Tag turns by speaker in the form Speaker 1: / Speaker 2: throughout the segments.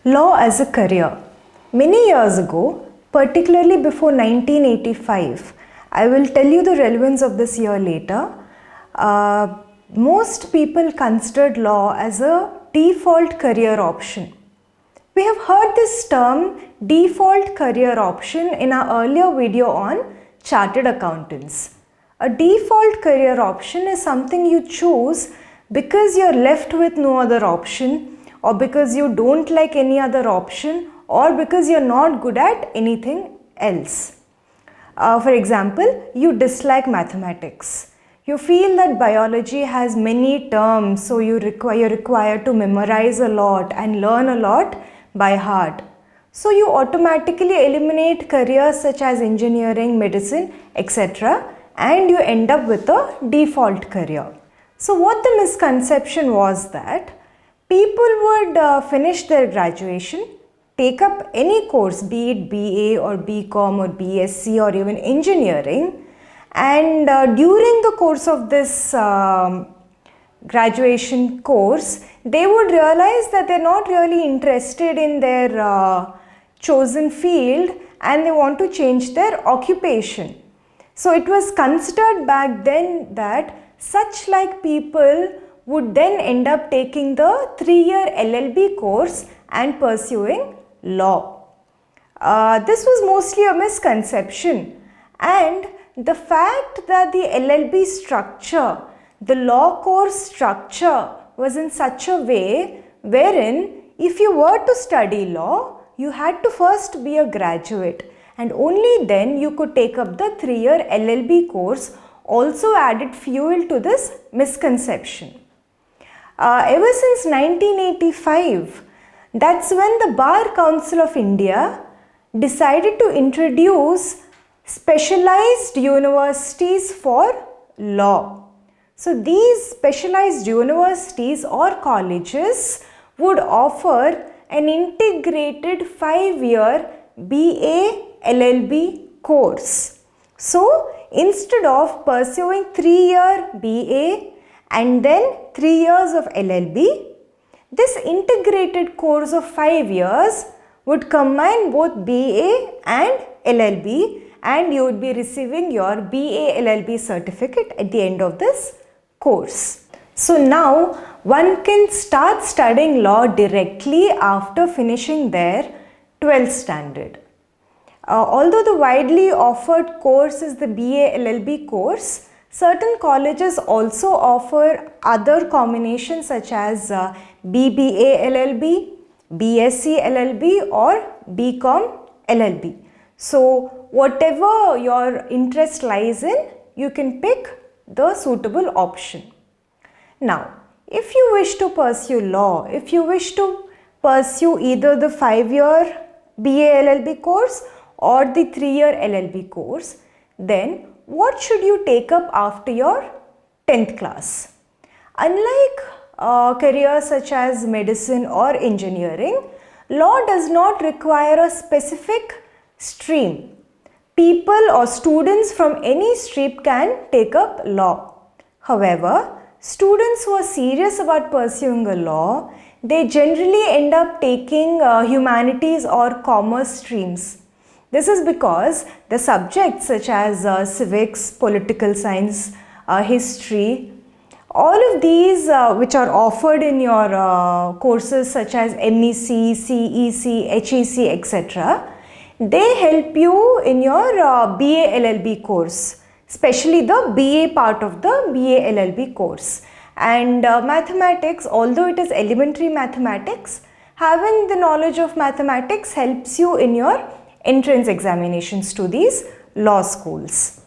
Speaker 1: Law as a career. Many years ago, particularly before 1985, I will tell you the relevance of this year later. Most people considered law as a default career option. We have heard this term default career option in our earlier video on chartered accountants. A default career option is something you choose because you're left with no other option, or because you don't like any other option, or because you're not good at anything else. For example, you dislike mathematics. You feel that biology has many terms, so you're required to memorize a lot and learn a lot by heart. So you automatically eliminate careers such as engineering, medicine, etc. and you end up with a default career. So what the misconception was that people would finish their graduation, take up any course, be it BA or BCom or BSc or even engineering, and during the course of this graduation course, they would realize that they're not really interested in their chosen field and they want to change their occupation. So it was considered back then that such like people would then end up taking the 3-year LLB course and pursuing law. This was mostly a misconception, and the fact that the LLB structure, the law course structure, was in such a way wherein if you were to study law, you had to first be a graduate and only then you could take up the 3-year LLB course, also added fuel to this misconception. Ever since 1985, that's when the Bar Council of India decided to introduce specialized universities for law. So these specialized universities or colleges would offer an integrated 5-year BA LLB course. So instead of pursuing 3-year BA and then 3 years of LLB, this integrated course of 5 years would combine both BA and LLB, and you would be receiving your BA LLB certificate at the end of this course. So now one can start studying law directly after finishing their 12th standard. Although the widely offered course is the BA LLB course, certain colleges also offer other combinations such as BBA LLB, BSc LLB or BCom LLB. So whatever your interest lies in, you can pick the suitable option. Now, if you wish to pursue law, if you wish to pursue either the 5-year BA LLB course or the 3-year LLB course, then what should you take up after your 10th class? Unlike careers such as medicine or engineering, law does not require a specific stream. People or students from any stream can take up law. However, students who are serious about pursuing a law, they generally end up taking humanities or commerce streams. This is because the subjects such as civics, political science, history, all of these which are offered in your courses such as MEC, CEC, HEC, etc., they help you in your BA LLB course, especially the BA part of the BA LLB course. And mathematics, although it is elementary mathematics, having the knowledge of mathematics helps you in your entrance examinations to these law schools.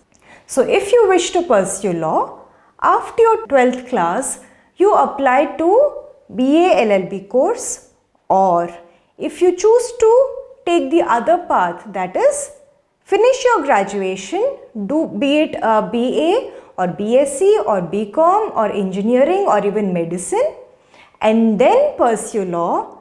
Speaker 1: So if you wish to pursue law, after your 12th class, you apply to BA LLB course, or if you choose to take the other path, that is finish your graduation, be it BA or BSc or BCom or engineering or even medicine, and then pursue law,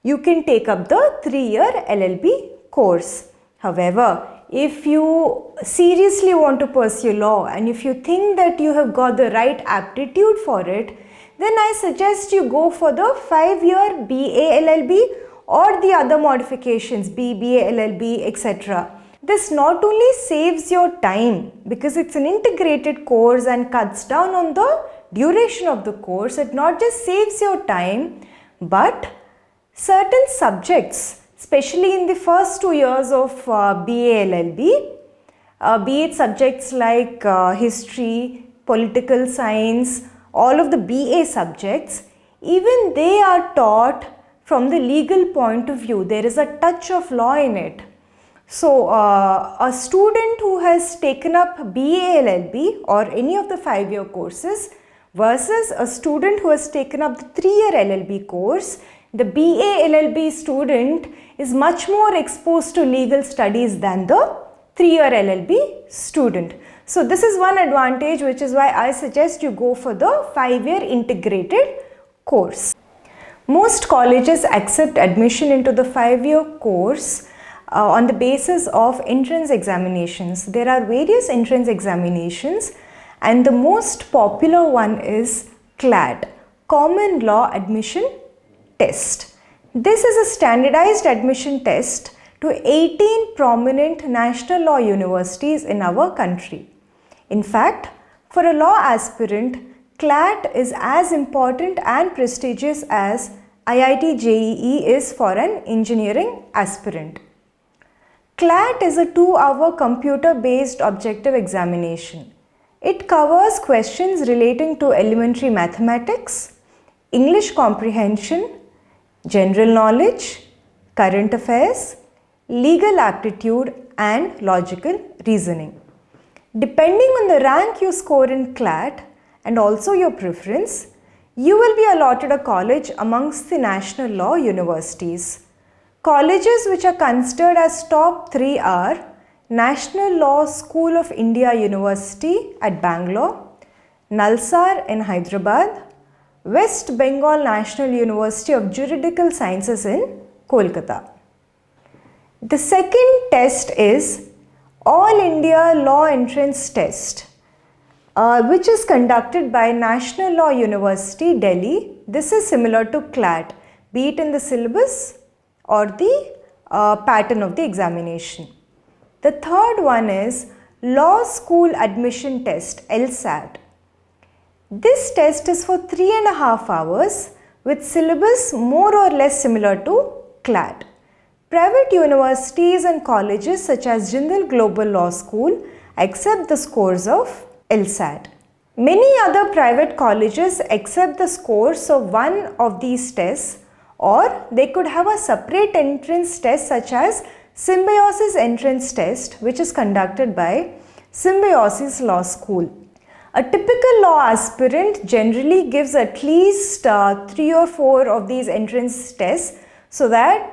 Speaker 1: you can take up the 3-year LLB course. However, if you seriously want to pursue law and if you think that you have got the right aptitude for it, then I suggest you go for the 5-year BA LLB or the other modifications, BBA, LLB, etc. This not only saves your time because it's an integrated course and cuts down on the duration of the course. It not just saves your time, but certain subjects, especially in the first 2 years of BA, LLB, be it subjects like history, political science, all of the BA subjects, even they are taught from the legal point of view. There is a touch of law in it. So, a student who has taken up BA LLB or any of the 5-year courses versus a student who has taken up the 3-year LLB course, the BA LLB student is much more exposed to legal studies than the 3-year LLB student. So, this is one advantage, which is why I suggest you go for the 5-year integrated course. Most colleges accept admission into the 5-year course on the basis of entrance examinations. There are various entrance examinations, and the most popular one is CLAT, Common Law Admission Test. This is a standardized admission test to 18 prominent national law universities in our country. In fact, for a law aspirant, CLAT is as important and prestigious as IIT JEE is for an engineering aspirant. CLAT is a 2-hour computer-based objective examination. It covers questions relating to elementary mathematics, English comprehension, general knowledge, current affairs, legal aptitude and logical reasoning. Depending on the rank you score in CLAT and also your preference, you will be allotted a college amongst the national law universities. Colleges which are considered as top 3 are National Law School of India University at Bangalore, Nalsar in Hyderabad, West Bengal National University of Juridical Sciences in Kolkata. The second test is All India Law Entrance Test, which is conducted by National Law University, Delhi. This is similar to CLAT, be it in the syllabus or the pattern of the examination. The third one is Law School Admission Test, LSAT. This test is for 3.5 hours with syllabus more or less similar to CLAT. Private universities and colleges such as Jindal Global Law School accept the scores of LSAT. Many other private colleges accept the scores of one of these tests, or they could have a separate entrance test such as Symbiosis Entrance Test, which is conducted by Symbiosis Law School. A typical law aspirant generally gives at least 3 or 4 of these entrance tests, so that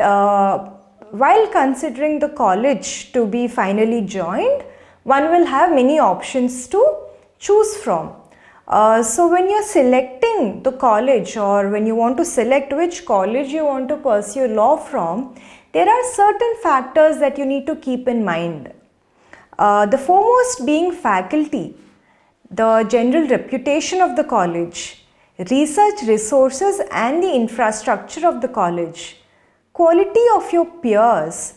Speaker 1: while considering the college to be finally joined, one will have many options to choose from. So when you are selecting the college, or when you want to select which college you want to pursue law from, there are certain factors that you need to keep in mind. The foremost being faculty, the general reputation of the college, research resources and the infrastructure of the college, quality of your peers,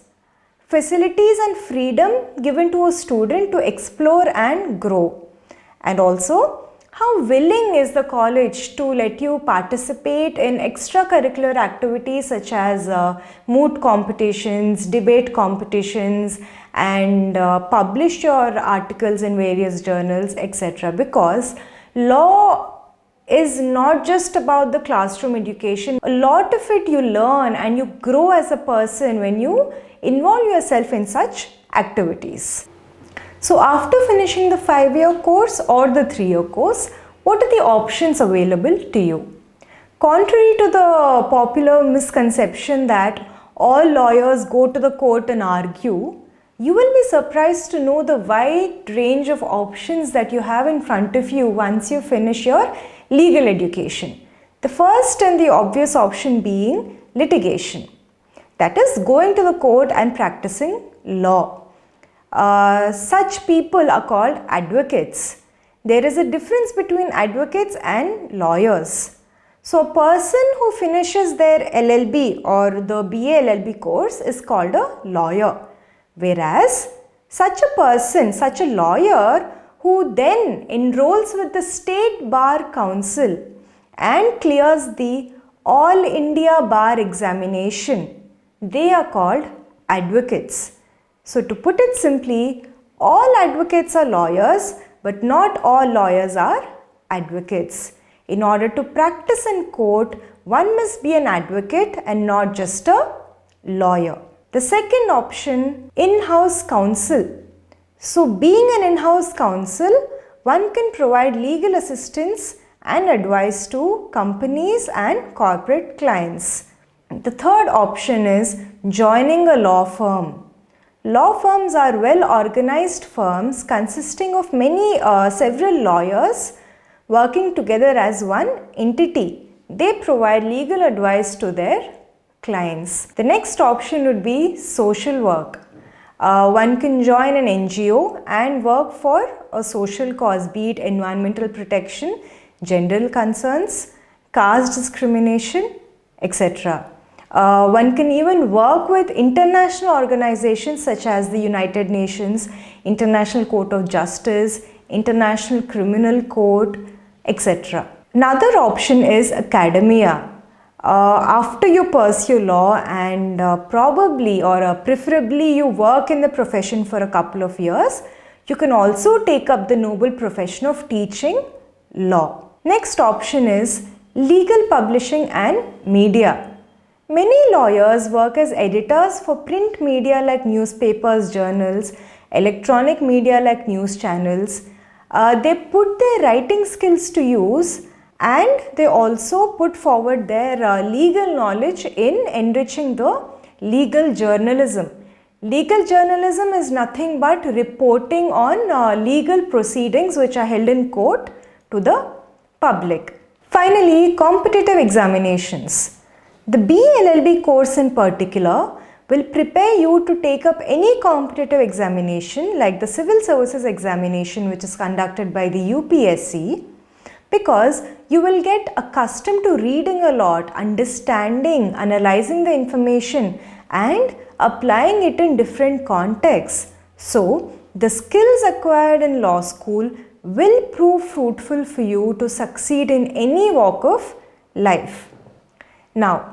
Speaker 1: facilities and freedom given to a student to explore and grow, and also how willing is the college to let you participate in extracurricular activities such as moot competitions, debate competitions, and publish your articles in various journals, etc. Because law is not just about the classroom education. A lot of it you learn and you grow as a person when you involve yourself in such activities. So after finishing the 5-year course or the 3-year course, what are the options available to you? Contrary to the popular misconception that all lawyers go to the court and argue, you will be surprised to know the wide range of options that you have in front of you once you finish your legal education. The first and the obvious option being litigation, that is going to the court and practicing law. Such people are called advocates. There is a difference between advocates and lawyers. So a person who finishes their LLB or the BA LLB course is called a lawyer. Whereas such a person, such a lawyer who then enrolls with the State Bar Council and clears the All India Bar Examination, they are called advocates. So to put it simply, all advocates are lawyers, but not all lawyers are advocates. In order to practice in court, one must be an advocate and not just a lawyer. The second option, in-house counsel. So being an in-house counsel, one can provide legal assistance and advice to companies and corporate clients. The third option is joining a law firm. Law firms are well organized firms consisting of several lawyers working together as one entity. They provide legal advice to their clients. The next option would be social work. One can join an NGO and work for a social cause, be it environmental protection, gender concerns, caste discrimination, etc. One can even work with international organizations such as the United Nations, International Court of Justice, International Criminal Court, etc. Another option is academia. After you pursue law and probably or preferably you work in the profession for a couple of years, you can also take up the noble profession of teaching law. Next option is legal publishing and media. Many lawyers work as editors for print media like newspapers, journals, electronic media like news channels. They put their writing skills to use and they also put forward their legal knowledge in enriching the legal journalism. Legal journalism is nothing but reporting on legal proceedings which are held in court to the public. Finally, competitive examinations. The BLLB course in particular will prepare you to take up any competitive examination like the civil services examination which is conducted by the UPSC, because you will get accustomed to reading a lot, understanding, analyzing the information and applying it in different contexts. So the skills acquired in law school will prove fruitful for you to succeed in any walk of life. Now,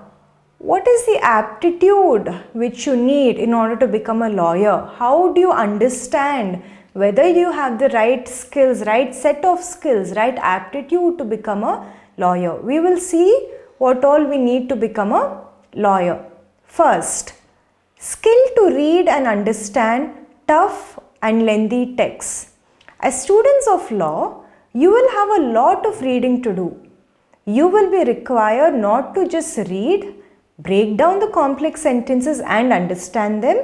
Speaker 1: what is the aptitude which you need in order to become a lawyer? How do you understand whether you have the right skills, right set of skills, right aptitude to become a lawyer? We will see what all we need to become a lawyer. First, skill to read and understand tough and lengthy texts. As students of law, you will have a lot of reading to do. You will be required not to just read, break down the complex sentences and understand them,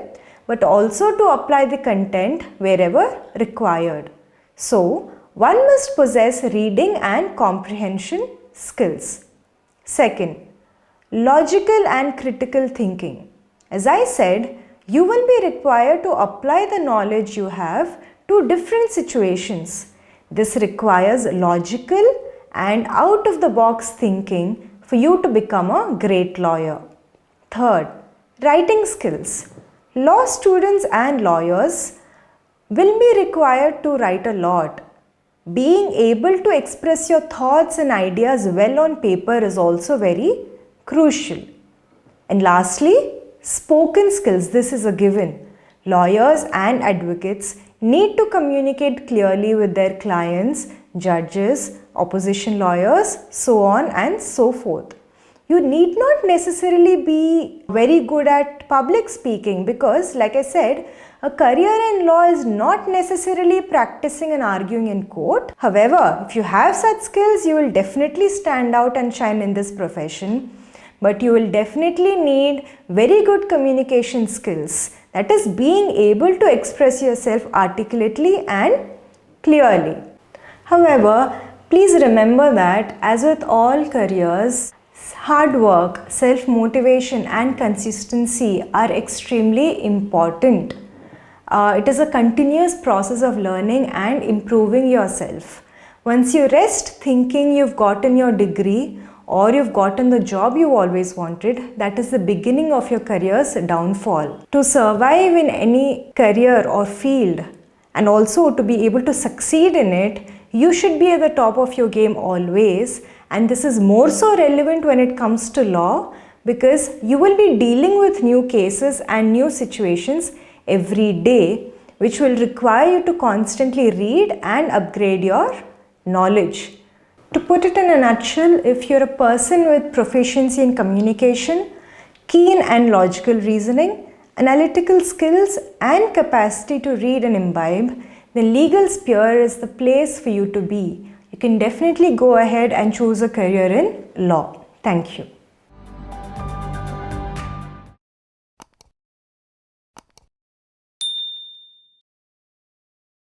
Speaker 1: but also to apply the content wherever required. So, one must possess reading and comprehension skills. Second, logical and critical thinking. As I said, you will be required to apply the knowledge you have to different situations. This requires logical and out-of-the-box thinking for you to become a great lawyer. Third, writing skills. Law students and lawyers will be required to write a lot. Being able to express your thoughts and ideas well on paper is also very crucial. And lastly, spoken skills. This is a given. Lawyers and advocates need to communicate clearly with their clients, judges, opposition lawyers, so on and so forth. You need not necessarily be very good at public speaking because, like I said, a career in law is not necessarily practicing and arguing in court. However, if you have such skills, you will definitely stand out and shine in this profession. But you will definitely need very good communication skills. That is, being able to express yourself articulately and clearly. However, please remember that as with all careers, hard work, self-motivation and consistency are extremely important. It is a continuous process of learning and improving yourself. Once you rest thinking you've gotten your degree or you've gotten the job you always wanted, that is the beginning of your career's downfall. To survive in any career or field and also to be able to succeed in it, you should be at the top of your game always. And this is more so relevant when it comes to law, because you will be dealing with new cases and new situations every day, which will require you to constantly read and upgrade your knowledge. To put it in a nutshell, if you're a person with proficiency in communication, keen and logical reasoning, analytical skills and capacity to read and imbibe, then legal sphere is the place for you to be. You can definitely go ahead and choose a career in law. Thank you.